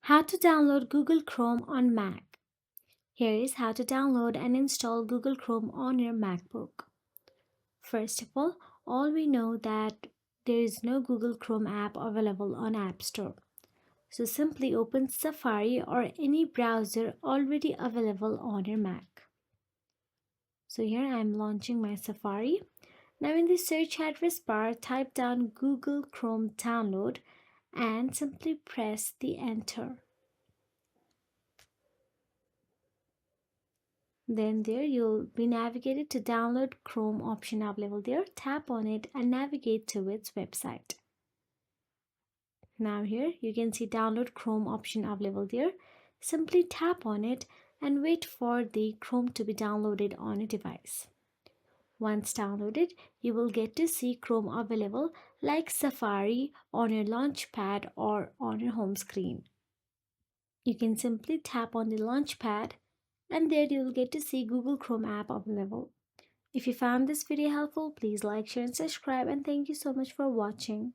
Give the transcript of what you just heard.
How to download Google Chrome on Mac. Here is how to download and install Google Chrome on your MacBook. First of all we know that there is no Google Chrome app available on App Store. So simply open Safari or any browser already available on your Mac. So here I am launching my Safari. Now in the search address bar, type down Google Chrome download and simply press the enter. Then there you'll be navigated to download Chrome option available there. Tap on it and navigate to its website. Now here you can see download Chrome option available there. Simply tap on it and wait for the Chrome to be downloaded on a device. Once downloaded, you will get to see Chrome available like Safari on your launchpad or on your home screen. You can simply tap on the launchpad and there you will get to see Google Chrome app available. If you found this video helpful, please like, share and subscribe, and thank you so much for watching.